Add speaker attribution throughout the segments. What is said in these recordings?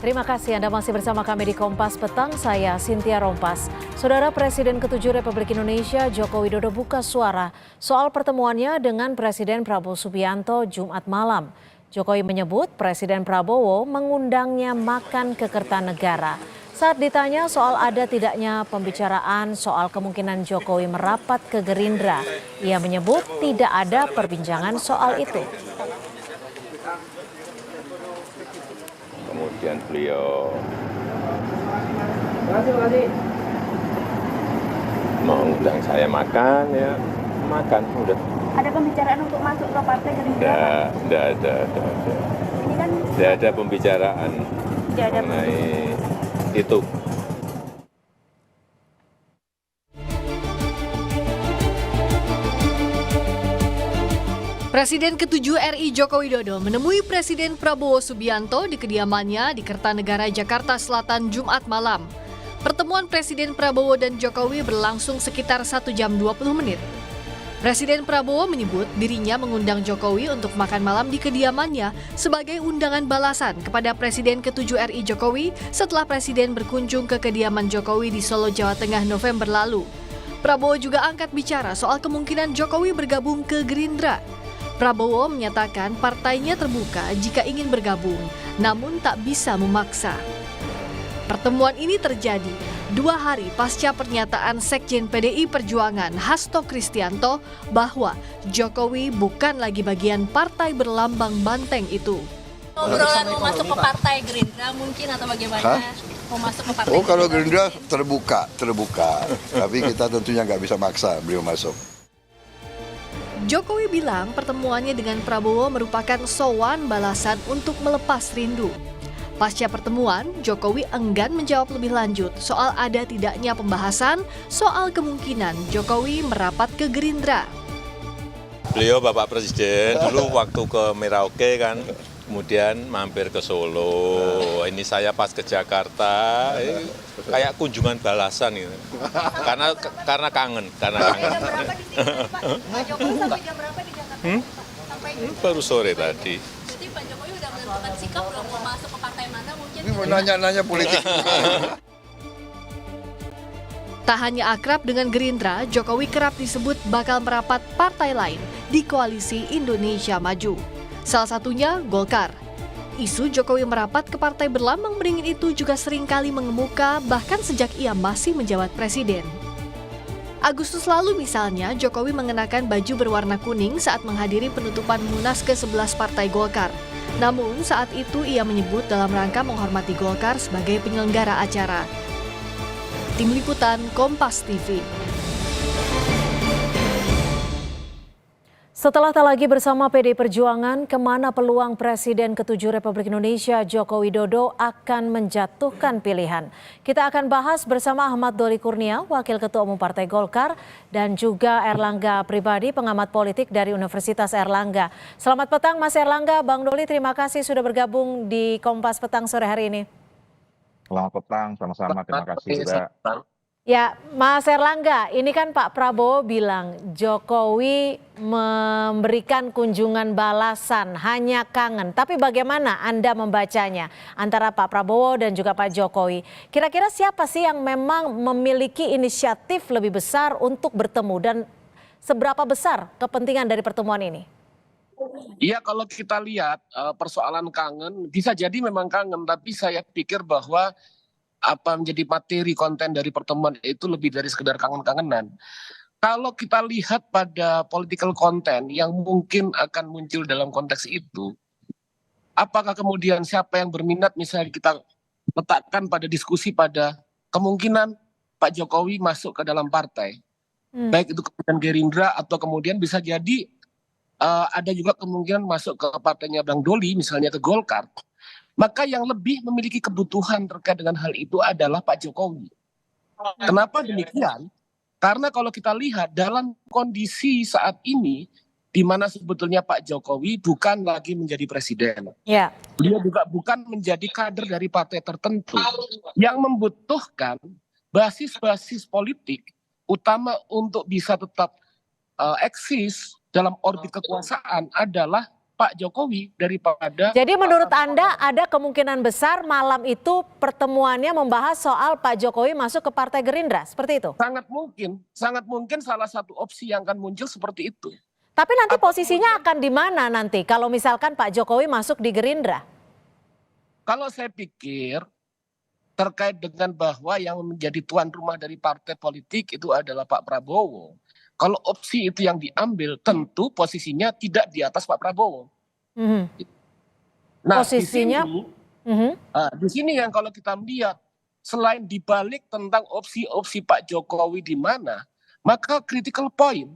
Speaker 1: Terima kasih Anda masih bersama kami di Kompas Petang, saya Cynthia Rompas. Saudara Presiden ke-7 Republik Indonesia Joko Widodo buka suara soal pertemuannya dengan Presiden Prabowo Subianto Jumat malam. Jokowi menyebut Presiden Prabowo mengundangnya makan ke Kertanegara. Saat ditanya soal ada tidaknya pembicaraan soal kemungkinan Jokowi merapat ke Gerindra, ia menyebut tidak ada perbincangan soal itu.
Speaker 2: Kemudian beliau mengundang saya makan, ya makan udah.
Speaker 3: Ada pembicaraan untuk masuk ke Partai Gerindra?
Speaker 2: Tidak ada.
Speaker 3: Ini kan
Speaker 2: Tidak ada pembicaraan mengenai itu.
Speaker 4: Presiden ke-7 RI Joko Widodo menemui Presiden Prabowo Subianto di kediamannya di Kertanegara, Jakarta Selatan, Jumat malam. Pertemuan Presiden Prabowo dan Jokowi berlangsung sekitar 1 jam 20 menit. Presiden Prabowo menyebut dirinya mengundang Jokowi untuk makan malam di kediamannya sebagai undangan balasan kepada Presiden ke-7 RI Jokowi setelah Presiden berkunjung ke kediaman Jokowi di Solo, Jawa Tengah November lalu. Prabowo juga angkat bicara soal kemungkinan Jokowi bergabung ke Gerindra. Prabowo menyatakan partainya terbuka jika ingin bergabung, namun tak bisa memaksa. Pertemuan ini terjadi 2 hari pasca pernyataan Sekjen PDI Perjuangan Hasto Kristianto bahwa Jokowi bukan lagi bagian partai berlambang banteng itu.
Speaker 3: obrolan mau masuk ke Partai Gerindra mungkin atau bagaimana? Mau masuk ke Partai
Speaker 5: Oh, kalau Gerindra terbuka. Tapi kita tentunya nggak bisa maksa beliau masuk.
Speaker 4: Jokowi bilang pertemuannya dengan Prabowo merupakan sowan balasan untuk melepas rindu. Pasca pertemuan, Jokowi enggan menjawab lebih lanjut soal ada tidaknya pembahasan soal kemungkinan Jokowi merapat ke Gerindra.
Speaker 2: Beliau Bapak Presiden dulu waktu ke Merauke kan, kemudian mampir ke Solo. Ini saya pas ke Jakarta, kayak kunjungan balasan gitu. Karena kangen.
Speaker 3: Jam berapa di sini, Pak? Pak Jokowi sampai jam berapa di Jakarta? Sampai
Speaker 2: Baru sore tadi.
Speaker 3: Jadi Pak Jokowi udah menentukan sikap belum mau masuk ke partai mana mungkin?
Speaker 5: Ini mau nanya-nanya politik.
Speaker 4: Tak hanya akrab dengan Gerindra, Jokowi kerap disebut bakal merapat partai lain di koalisi Indonesia Maju. Salah satunya Golkar. Isu Jokowi merapat ke partai berlambang beringin itu juga seringkali mengemuka bahkan sejak ia masih menjabat presiden. Agustus lalu misalnya, Jokowi mengenakan baju berwarna kuning saat menghadiri penutupan Munas ke-11 Partai Golkar. Namun saat itu ia menyebut dalam rangka menghormati Golkar sebagai penyelenggara acara. Tim Liputan Kompas TV.
Speaker 1: Setelah tak lagi bersama PDI Perjuangan, kemana peluang Presiden ke-7 Republik Indonesia Joko Widodo akan menjatuhkan pilihan? Kita akan bahas bersama Ahmad Doli Kurnia, Wakil Ketua Umum Partai Golkar, dan juga Erlangga Pribadi, pengamat politik dari Universitas Erlangga. Selamat petang Mas Erlangga, Bang Doli, terima kasih sudah bergabung di Kompas Petang sore hari ini.
Speaker 6: Selamat petang, sama-sama. Terima kasih juga.
Speaker 1: Ya, Mas Erlangga, ini kan Pak Prabowo bilang Jokowi memberikan kunjungan balasan, hanya kangen. Tapi bagaimana Anda membacanya antara Pak Prabowo dan juga Pak Jokowi? Kira-kira siapa sih yang memang memiliki inisiatif lebih besar untuk bertemu dan seberapa besar kepentingan dari pertemuan ini?
Speaker 7: Iya, kalau kita lihat persoalan kangen, bisa jadi memang kangen, tapi saya pikir bahwa apa menjadi materi konten dari pertemuan itu lebih dari sekedar kangen-kangenan. Kalau kita lihat pada political content yang mungkin akan muncul dalam konteks itu, apakah kemudian siapa yang berminat misalnya kita letakkan pada diskusi pada kemungkinan Pak Jokowi masuk ke dalam partai, baik itu kemudian Gerindra atau kemudian bisa jadi ada juga kemungkinan masuk ke partainya Bang Doli, misalnya ke Golkar. Maka yang lebih memiliki kebutuhan terkait dengan hal itu adalah Pak Jokowi. Kenapa demikian? Karena kalau kita lihat dalam kondisi saat ini, di mana sebetulnya Pak Jokowi bukan lagi menjadi presiden.
Speaker 1: Ya.
Speaker 7: Beliau juga bukan menjadi kader dari partai tertentu. Yang membutuhkan basis-basis politik, utama untuk bisa tetap eksis dalam orbit kekuasaan adalah Pak Jokowi daripada.
Speaker 1: Jadi menurut Anda ada kemungkinan besar malam itu pertemuannya membahas soal Pak Jokowi masuk ke Partai Gerindra, seperti itu?
Speaker 7: Sangat mungkin salah satu opsi yang akan muncul seperti itu.
Speaker 1: Tapi nanti
Speaker 7: Atau
Speaker 1: posisinya akan di mana nanti kalau misalkan Pak Jokowi masuk di Gerindra?
Speaker 7: Kalau saya pikir terkait dengan bahwa yang menjadi tuan rumah dari partai politik itu adalah Pak Prabowo. Kalau opsi itu yang diambil, tentu posisinya tidak di atas Pak Prabowo.
Speaker 1: Mhm.
Speaker 7: Nah,
Speaker 1: Posisinya, mhm.
Speaker 7: di sini yang kalau kita melihat, selain dibalik tentang opsi-opsi Pak Jokowi di mana, maka critical point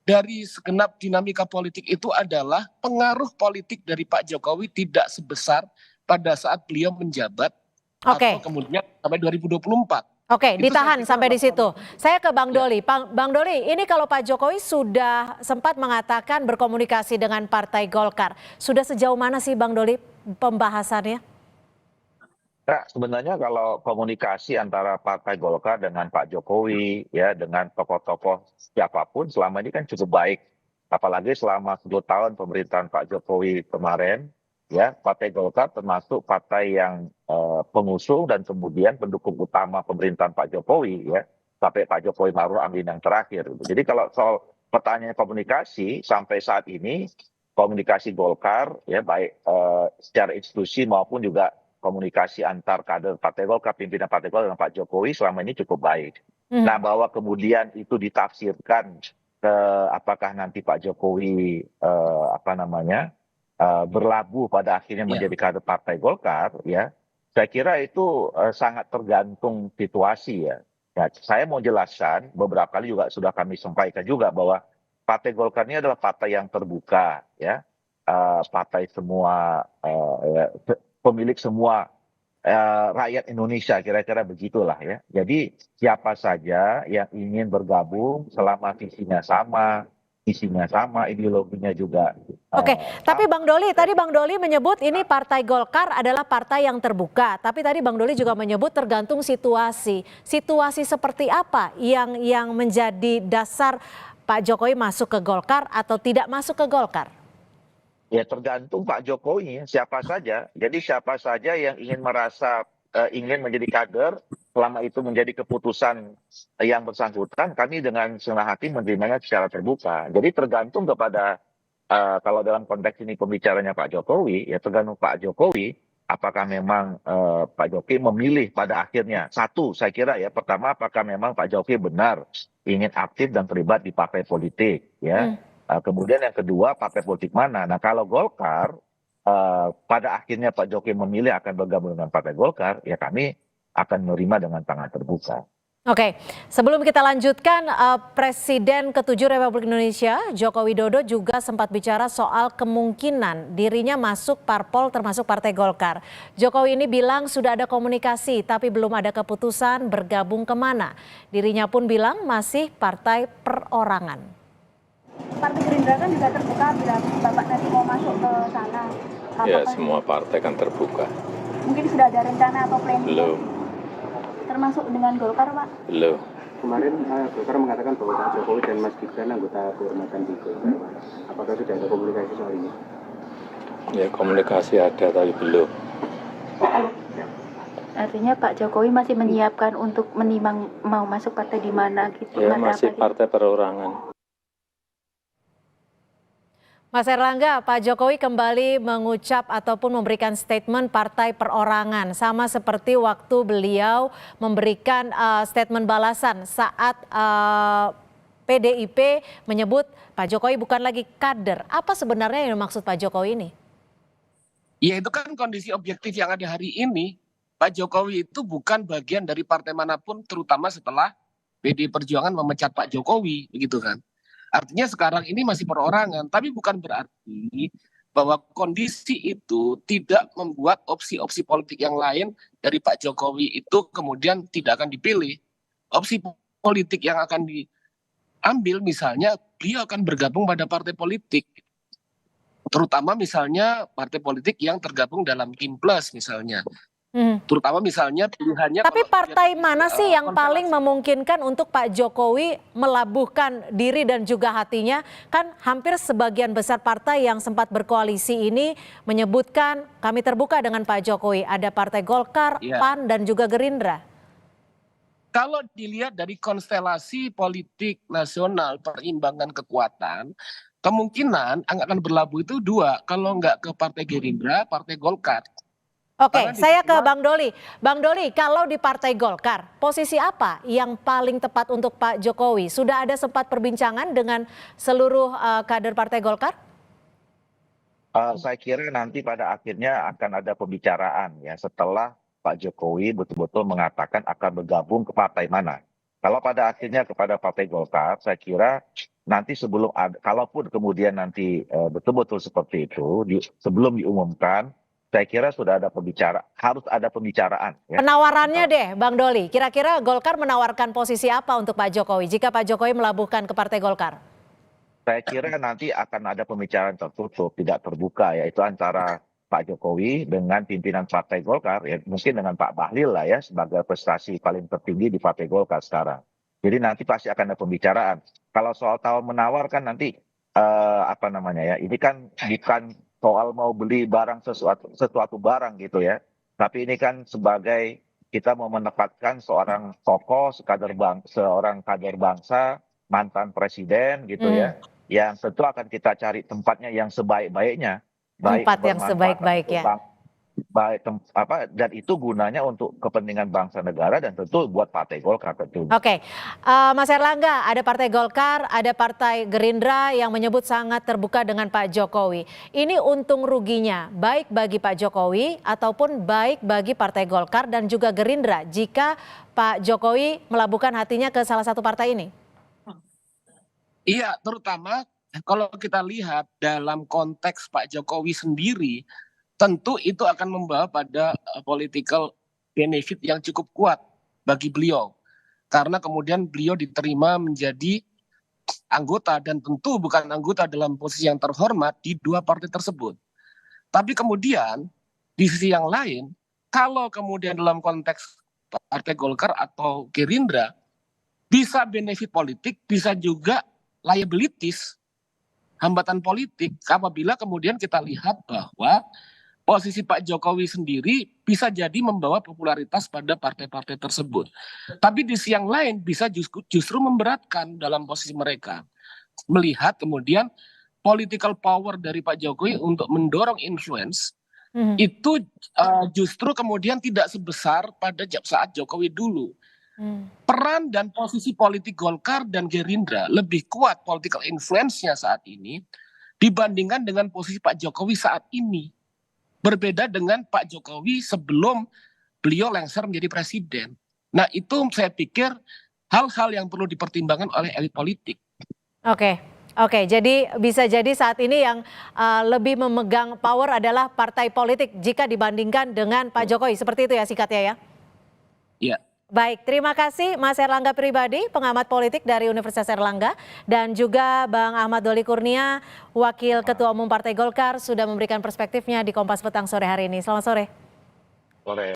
Speaker 7: dari segenap dinamika politik itu adalah pengaruh politik dari Pak Jokowi tidak sebesar pada saat beliau menjabat
Speaker 1: Oke.
Speaker 7: atau kemudian sampai 2024.
Speaker 1: Oke,
Speaker 7: Itu
Speaker 1: ditahan
Speaker 7: saya pikir
Speaker 1: sampai di
Speaker 7: adalah
Speaker 1: situ. Saya ke Bang Doli. Bang Doli, ini kalau Pak Jokowi sudah sempat mengatakan berkomunikasi dengan Partai Golkar. Sudah sejauh mana sih Bang Doli pembahasannya?
Speaker 6: Nah, sebenarnya kalau komunikasi antara Partai Golkar dengan Pak Jokowi, ya dengan tokoh-tokoh siapapun selama ini kan cukup baik. Apalagi selama 10 tahun pemerintahan Pak Jokowi kemarin, ya Partai Golkar termasuk partai yang pengusung dan kemudian pendukung utama pemerintahan Pak Jokowi, ya sampai Pak Jokowi Ma'ruf Amin yang terakhir. Jadi kalau soal pertanyaan komunikasi sampai saat ini, komunikasi Golkar, ya baik secara institusi maupun juga komunikasi antar kader Partai Golkar, pimpinan Partai Golkar dengan Pak Jokowi selama ini cukup baik. Nah, bahwa kemudian itu ditafsirkan ke apakah nanti Pak Jokowi berlabuh pada akhirnya menjadi kader Partai Golkar, ya saya kira itu sangat tergantung situasi, ya. Ya, saya mau jelaskan beberapa kali juga sudah kami sampaikan juga bahwa Partai Golkar ini adalah partai yang terbuka, ya, partai semua pemilik semua rakyat Indonesia, kira-kira begitulah, ya. Jadi siapa saja yang ingin bergabung selama visinya sama, ideologinya juga.
Speaker 1: Oke, tapi Bang Doli, tadi Bang Doli menyebut ini Partai Golkar adalah partai yang terbuka. Tapi tadi Bang Doli juga menyebut tergantung situasi. Situasi seperti apa yang menjadi dasar Pak Jokowi masuk ke Golkar atau tidak masuk ke Golkar?
Speaker 6: Ya tergantung Pak Jokowi, siapa saja. Jadi siapa saja yang ingin ingin menjadi kader, selama itu menjadi keputusan yang bersangkutan, kami dengan senang hati menerimanya secara terbuka. Jadi tergantung kepada, kalau dalam konteks ini pembicaranya Pak Jokowi, ya tergantung Pak Jokowi, apakah memang Pak Jokowi memilih pada akhirnya. Satu, saya kira ya, pertama apakah memang Pak Jokowi benar ingin aktif dan terlibat di partai politik, ya. Kemudian yang kedua, partai politik mana. Nah kalau Golkar, pada akhirnya Pak Jokowi memilih akan bergabung dengan Partai Golkar, ya kami akan menerima dengan tangan terbuka.
Speaker 1: Oke, sebelum kita lanjutkan, Presiden ke-7 Republik Indonesia, Joko Widodo juga sempat bicara soal kemungkinan dirinya masuk parpol termasuk Partai Golkar. Jokowi ini bilang sudah ada komunikasi tapi belum ada keputusan bergabung kemana. Dirinya pun bilang masih partai perorangan.
Speaker 8: Partai Gerindra kan juga terbuka bila Bapak nanti mau masuk ke sana.
Speaker 2: Ya, semua partai kan terbuka.
Speaker 8: Mungkin sudah ada rencana atau planning?
Speaker 2: Belum.
Speaker 8: Termasuk dengan Golkar, Pak?
Speaker 2: Belum.
Speaker 9: Kemarin Golkar mengatakan bahwa Pak Jokowi dan Mas Gibran anggota kehormatan di Golkar. Apakah sudah ada komunikasi soal ini?
Speaker 2: Ya komunikasi ada tapi belum.
Speaker 8: Artinya Pak Jokowi masih menyiapkan untuk menimbang mau masuk partai di mana gitu?
Speaker 2: Ya masih partai perorangan.
Speaker 1: Mas Erlangga, Pak Jokowi kembali mengucap ataupun memberikan statement partai perorangan. Sama seperti waktu beliau memberikan statement balasan saat PDIP menyebut Pak Jokowi bukan lagi kader. Apa sebenarnya yang dimaksud Pak Jokowi ini?
Speaker 7: Ya itu kan kondisi objektif yang ada hari ini. Pak Jokowi itu bukan bagian dari partai manapun, terutama setelah PDI Perjuangan memecat Pak Jokowi, begitu kan. Artinya sekarang ini masih perorangan, tapi bukan berarti bahwa kondisi itu tidak membuat opsi-opsi politik yang lain dari Pak Jokowi itu kemudian tidak akan dipilih. Opsi politik yang akan diambil misalnya beliau akan bergabung pada partai politik. Terutama misalnya partai politik yang tergabung dalam Kim Plus misalnya. Terutama misalnya pilihannya.
Speaker 1: Tapi
Speaker 7: kalau
Speaker 1: partai
Speaker 7: dia
Speaker 1: mana sih yang
Speaker 7: konstelasi.
Speaker 1: paling memungkinkan untuk Pak Jokowi melabuhkan diri dan juga hatinya? Kan hampir sebagian besar partai yang sempat berkoalisi ini menyebutkan kami terbuka dengan Pak Jokowi. Ada Partai Golkar,
Speaker 7: Iya.
Speaker 1: PAN, dan juga Gerindra.
Speaker 7: Kalau dilihat dari konstelasi politik nasional, perimbangan kekuatan, kemungkinan akan berlabuh itu dua. Kalau nggak ke Partai Gerindra, Partai Golkar.
Speaker 1: Oke,
Speaker 7: Karena di
Speaker 1: saya ke
Speaker 7: semua-
Speaker 1: Bang Doli. Bang Doli, kalau di Partai Golkar, posisi apa yang paling tepat untuk Pak Jokowi? Sudah ada sempat perbincangan dengan seluruh kader Partai Golkar?
Speaker 6: Saya kira nanti pada akhirnya akan ada pembicaraan ya setelah Pak Jokowi betul-betul mengatakan akan bergabung ke partai mana. Kalau pada akhirnya kepada Partai Golkar, saya kira nanti sebelum kalaupun kemudian nanti betul-betul seperti itu, sebelum diumumkan, saya kira harus ada pembicaraan. Ya.
Speaker 1: Penawarannya deh, Bang Doli. Kira-kira Golkar menawarkan posisi apa untuk Pak Jokowi jika Pak Jokowi melabuhkan ke Partai Golkar?
Speaker 6: Saya kira nanti akan ada pembicaraan tertutup, tidak terbuka, yaitu antara Pak Jokowi dengan pimpinan Partai Golkar, ya mungkin dengan Pak Bahlil lah ya sebagai prestasi paling tertinggi di Partai Golkar sekarang. Jadi nanti pasti akan ada pembicaraan. Kalau soal tawar menawar kan nanti ini kan bukan soal mau beli barang sesuatu barang gitu ya. Tapi ini kan sebagai kita mau menempatkan seorang tokoh, seorang kader bangsa, mantan presiden gitu ya, yang tentu akan kita cari tempatnya yang sebaik-baiknya.
Speaker 1: Tempat yang sebaik-baiknya.
Speaker 6: Dan itu gunanya untuk kepentingan bangsa negara dan tentu buat Partai Golkar tentu.
Speaker 1: Oke, Mas Erlangga, ada Partai Golkar, ada Partai Gerindra yang menyebut sangat terbuka dengan Pak Jokowi. Ini untung ruginya baik bagi Pak Jokowi ataupun baik bagi Partai Golkar dan juga Gerindra jika Pak Jokowi melabuhkan hatinya ke salah satu partai ini.
Speaker 7: Iya, terutama kalau kita lihat dalam konteks Pak Jokowi sendiri, tentu itu akan membawa pada political benefit yang cukup kuat bagi beliau. Karena kemudian beliau diterima menjadi anggota dan tentu bukan anggota dalam posisi yang terhormat di dua partai tersebut. Tapi kemudian di sisi yang lain, kalau kemudian dalam konteks Partai Golkar atau Gerindra, bisa benefit politik, bisa juga liabilities, hambatan politik apabila kemudian kita lihat bahwa posisi Pak Jokowi sendiri bisa jadi membawa popularitas pada partai-partai tersebut. Tapi di sisi yang lain bisa justru memberatkan dalam posisi mereka. Melihat kemudian political power dari Pak Jokowi untuk mendorong influence itu justru kemudian tidak sebesar pada saat Jokowi dulu. Peran dan posisi politik Golkar dan Gerindra lebih kuat political influence-nya saat ini dibandingkan dengan posisi Pak Jokowi saat ini. Berbeda dengan Pak Jokowi sebelum beliau lengser menjadi presiden. Nah itu saya pikir hal-hal yang perlu dipertimbangkan oleh elit politik.
Speaker 1: Oke, jadi bisa jadi saat ini yang lebih memegang power adalah partai politik jika dibandingkan dengan Pak Jokowi. Seperti itu ya sikatnya ya?
Speaker 7: Iya.
Speaker 1: Baik, terima kasih Mas Erlangga Pribadi, pengamat politik dari Universitas Erlangga, dan juga Bang Ahmad Doli Kurnia, Wakil Ketua Umum Partai Golkar, sudah memberikan perspektifnya di Kompas Petang sore hari ini. Selamat sore.
Speaker 6: Sore.